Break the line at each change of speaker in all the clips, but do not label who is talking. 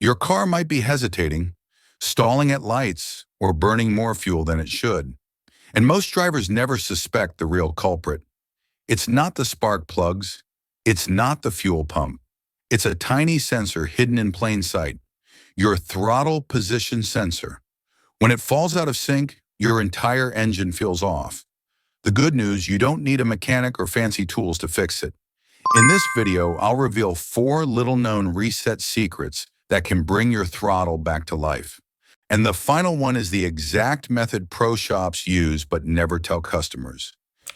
Your car might be hesitating, stalling at lights, or burning more fuel than it should. And most drivers never suspect the real culprit. It's not the spark plugs. It's not the fuel pump. It's a tiny sensor hidden in plain sight, your throttle position sensor. When it falls out of sync, your entire engine feels off. The good news, you don't need a mechanic or fancy tools to fix it. In this video, I'll reveal 4 little-known reset secrets that can bring your throttle back to life. And the final one is the exact method pro shops use but never tell customers.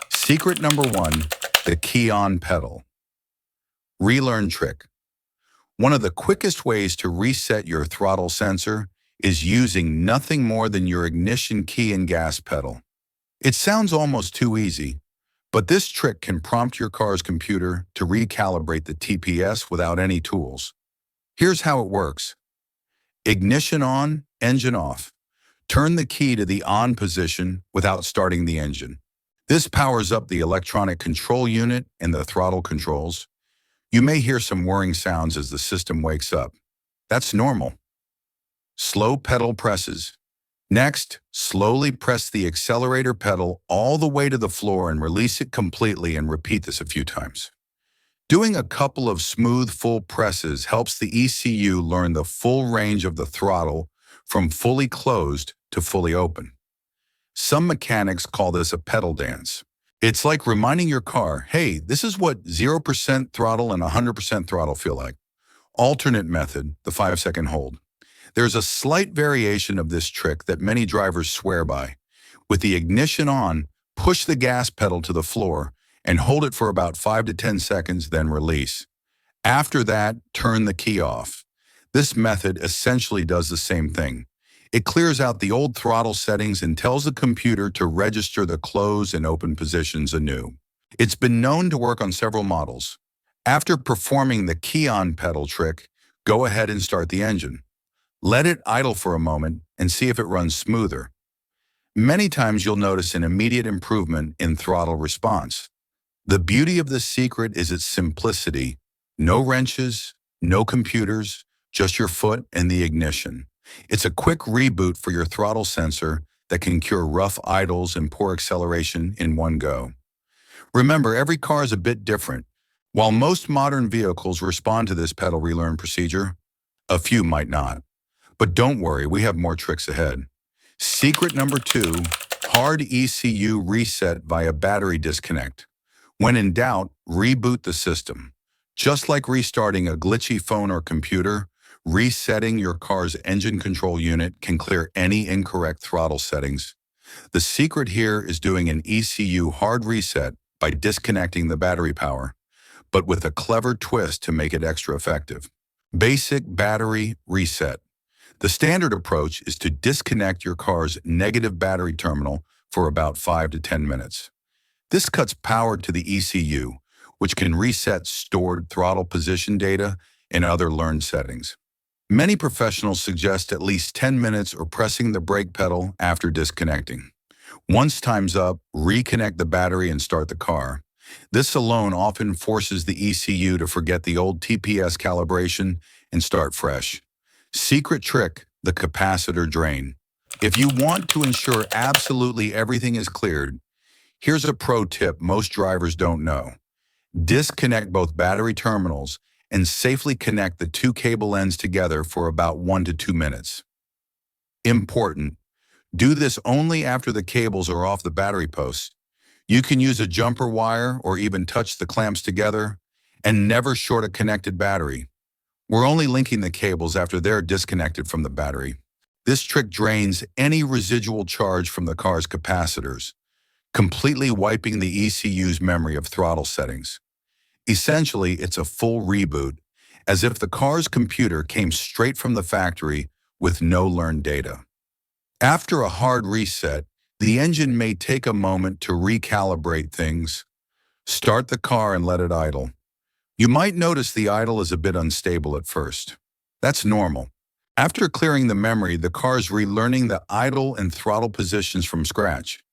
Secret number 1, the key-on pedal. Relearn trick. One of the quickest ways to reset your throttle sensor is using nothing more than your ignition key and gas pedal. It sounds almost too easy, but this trick can prompt your car's computer to recalibrate the TPS without any tools. Here's how it works. Ignition on, engine off. Turn the key to the on position without starting the engine. This powers up the electronic control unit and the throttle controls. You may hear some whirring sounds as the system wakes up. That's normal. Slow pedal presses. Next, slowly press the accelerator pedal all the way to the floor and release it completely, and repeat this a few times. Doing a couple of smooth, full presses helps the ECU learn the full range of the throttle from fully closed to fully open. Some mechanics call this a pedal dance. It's like reminding your car, hey, this is what 0% throttle and 100% throttle feel like. Alternate method, the 5-second hold. There's a slight variation of this trick that many drivers swear by. With the ignition on, push the gas pedal to the floor and hold it for about 5 to 10 seconds, then release. After that, turn the key off. This method essentially does the same thing. It clears out the old throttle settings and tells the computer to register the close and open positions anew. It's been known to work on several models. After performing the key-on pedal trick, go ahead and start the engine. Let it idle for a moment and see if it runs smoother. Many times you'll notice an immediate improvement in throttle response. The beauty of this secret is its simplicity. No wrenches, no computers, just your foot and the ignition. It's a quick reboot for your throttle sensor that can cure rough idles and poor acceleration in one go. Remember, every car is a bit different. While most modern vehicles respond to this pedal relearn procedure, a few might not. But don't worry, we have more tricks ahead. Secret number 2, hard ECU reset via battery disconnect. When in doubt, reboot the system. Just like restarting a glitchy phone or computer, resetting your car's engine control unit can clear any incorrect throttle settings. The secret here is doing an ECU hard reset by disconnecting the battery power, but with a clever twist to make it extra effective. Basic battery reset. The standard approach is to disconnect your car's negative battery terminal for about 5 to 10 minutes. This cuts power to the ECU, which can reset stored throttle position data and other learned settings. Many professionals suggest at least 10 minutes or pressing the brake pedal after disconnecting. Once time's up, reconnect the battery and start the car. This alone often forces the ECU to forget the old TPS calibration and start fresh. Secret trick, the capacitor drain. If you want to ensure absolutely everything is cleared, here's a pro tip most drivers don't know. Disconnect both battery terminals and safely connect the 2 cable ends together for about 1 to 2 minutes. Important. Do this only after the cables are off the battery posts. You can use a jumper wire or even touch the clamps together, and never short a connected battery. We're only linking the cables after they're disconnected from the battery. This trick drains any residual charge from the car's capacitors, completely wiping the ECU's memory of throttle settings. Essentially, it's a full reboot, as if the car's computer came straight from the factory with no learned data. After a hard reset, the engine may take a moment to recalibrate things. Start the car and let it idle. You might notice the idle is a bit unstable at first. That's normal. After clearing the memory, the car's relearning the idle and throttle positions from scratch.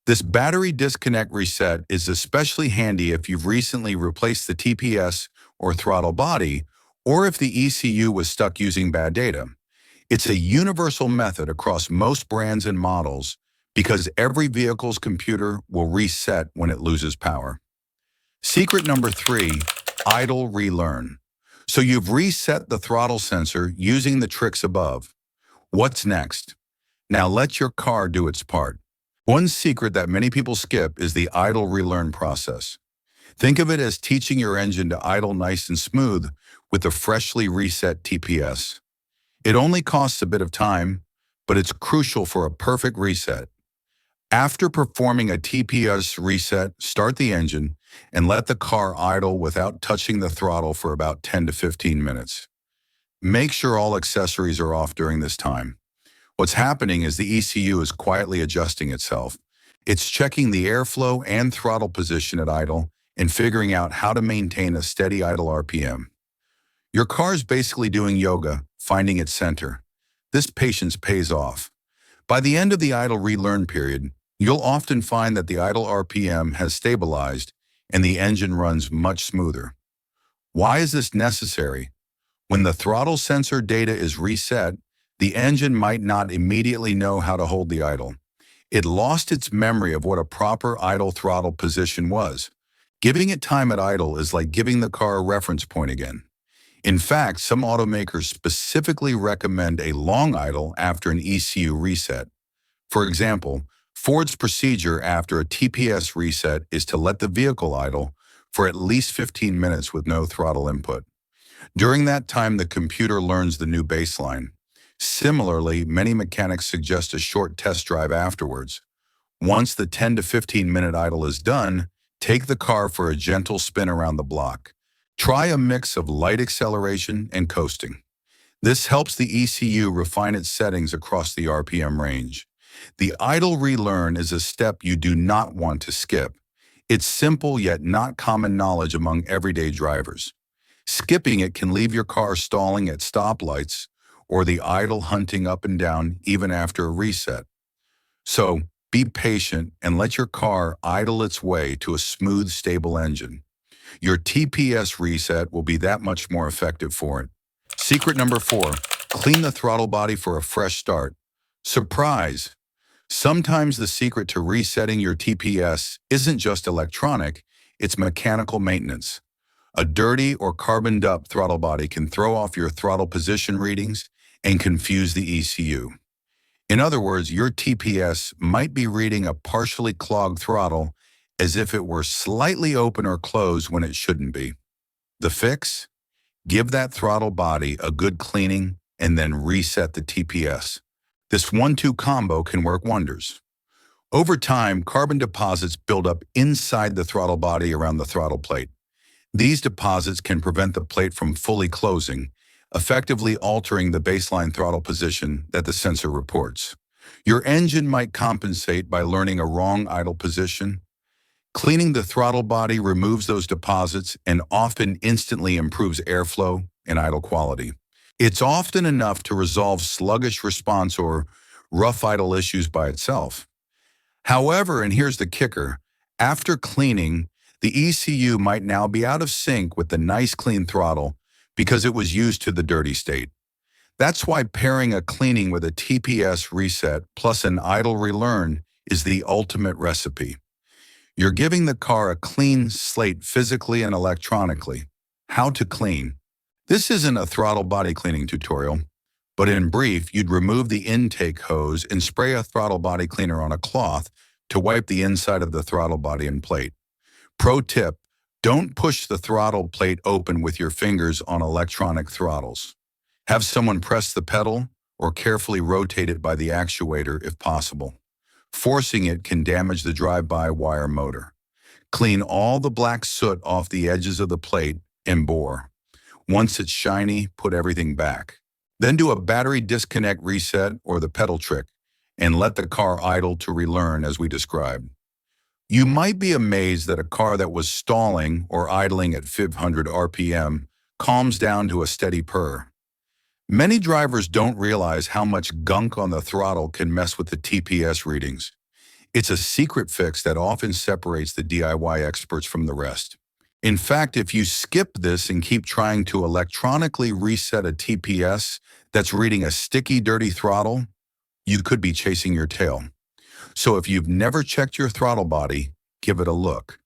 This battery disconnect reset is especially handy if you've recently replaced the TPS or throttle body, or if the ECU was stuck using bad data. It's a universal method across most brands and models because every vehicle's computer will reset when it loses power. Secret number 3, idle relearn. So you've reset the throttle sensor using the tricks above. What's next? Now let your car do its part. One secret that many people skip is the idle relearn process. Think of it as teaching your engine to idle nice and smooth with a freshly reset TPS. It only costs a bit of time, but it's crucial for a perfect reset. After performing a TPS reset, start the engine and let the car idle without touching the throttle for about 10 to 15 minutes. Make sure all accessories are off during this time. What's happening is the ECU is quietly adjusting itself. It's checking the airflow and throttle position at idle and figuring out how to maintain a steady idle RPM. Your car's basically doing yoga, finding its center. This patience pays off. By the end of the idle relearn period, you'll often find that the idle RPM has stabilized and the engine runs much smoother. Why is this necessary? When the throttle sensor data is reset, the engine might not immediately know how to hold the idle. It lost its memory of what a proper idle throttle position was. Giving it time at idle is like giving the car a reference point again. In fact, some automakers specifically recommend a long idle after an ECU reset. For example, Ford's procedure after a TPS reset is to let the vehicle idle for at least 15 minutes with no throttle input. During that time, the computer learns the new baseline. Similarly, many mechanics suggest a short test drive afterwards. Once the 10 to 15-minute idle is done, take the car for a gentle spin around the block. Try a mix of light acceleration and coasting. This helps the ECU refine its settings across the RPM range. The idle relearn is a step you do not want to skip. It's simple yet not common knowledge among everyday drivers. Skipping it can leave your car stalling at stoplights or the idle hunting up and down even after a reset. So, be patient and let your car idle its way to a smooth, stable engine. Your TPS reset will be that much more effective for it. Secret number 4, clean the throttle body for a fresh start. Surprise! Sometimes the secret to resetting your TPS isn't just electronic, it's mechanical maintenance. A dirty or carboned up throttle body can throw off your throttle position readings and confuse the ECU. In other words, your TPS might be reading a partially clogged throttle as if it were slightly open or closed when it shouldn't be. The fix? Give that throttle body a good cleaning and then reset the TPS. This 1-2 combo can work wonders. Over time, carbon deposits build up inside the throttle body around the throttle plate. These deposits can prevent the plate from fully closing, effectively altering the baseline throttle position that the sensor reports. Your engine might compensate by learning a wrong idle position. Cleaning the throttle body removes those deposits and often instantly improves airflow and idle quality. It's often enough to resolve sluggish response or rough idle issues by itself. However, and here's the kicker, after cleaning, the ECU might now be out of sync with the nice clean throttle because it was used to the dirty state. That's why pairing a cleaning with a TPS reset plus an idle relearn is the ultimate recipe. You're giving the car a clean slate physically and electronically. How to clean. This isn't a throttle body cleaning tutorial, but in brief, you'd remove the intake hose and spray a throttle body cleaner on a cloth to wipe the inside of the throttle body and plate. Pro tip, don't push the throttle plate open with your fingers on electronic throttles. Have someone press the pedal or carefully rotate it by the actuator if possible. Forcing it can damage the drive-by-wire motor. Clean all the black soot off the edges of the plate and bore. Once it's shiny, put everything back. Then do a battery disconnect reset or the pedal trick and let the car idle to relearn as we described. You might be amazed that a car that was stalling or idling at 500 RPM calms down to a steady purr. Many drivers don't realize how much gunk on the throttle can mess with the TPS readings. It's a secret fix that often separates the DIY experts from the rest. In fact, if you skip this and keep trying to electronically reset a TPS that's reading a sticky, dirty throttle, you could be chasing your tail. So if you've never checked your throttle body, give it a look.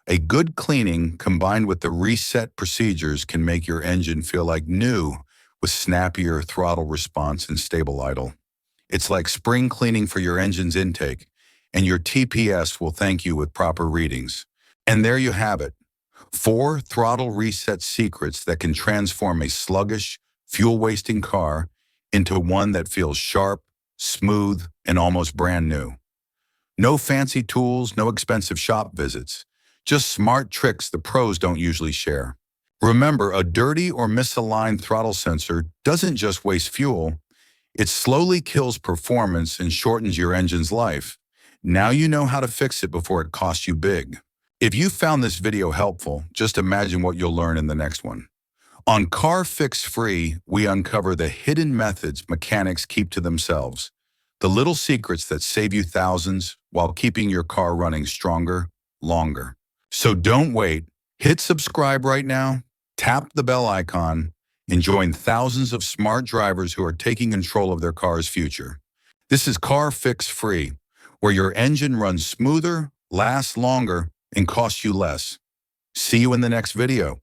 A good cleaning combined with the reset procedures can make your engine feel like new with snappier throttle response and stable idle. It's like spring cleaning for your engine's intake, and your TPS will thank you with proper readings. And there you have it. 4 throttle reset secrets that can transform a sluggish, fuel-wasting car into one that feels sharp, smooth, and almost brand new. No fancy tools, no expensive shop visits. Just smart tricks the pros don't usually share. Remember, a dirty or misaligned throttle sensor doesn't just waste fuel, it slowly kills performance and shortens your engine's life. Now you know how to fix it before it costs you big. If you found this video helpful, just imagine what you'll learn in the next one. On Car Fix Free, we uncover the hidden methods mechanics keep to themselves, the little secrets that save you thousands while keeping your car running stronger, longer. So don't wait. Hit subscribe right now, tap the bell icon, and join thousands of smart drivers who are taking control of their car's future. This is Car Fix Free, where your engine runs smoother, lasts longer, and costs you less. See you in the next video.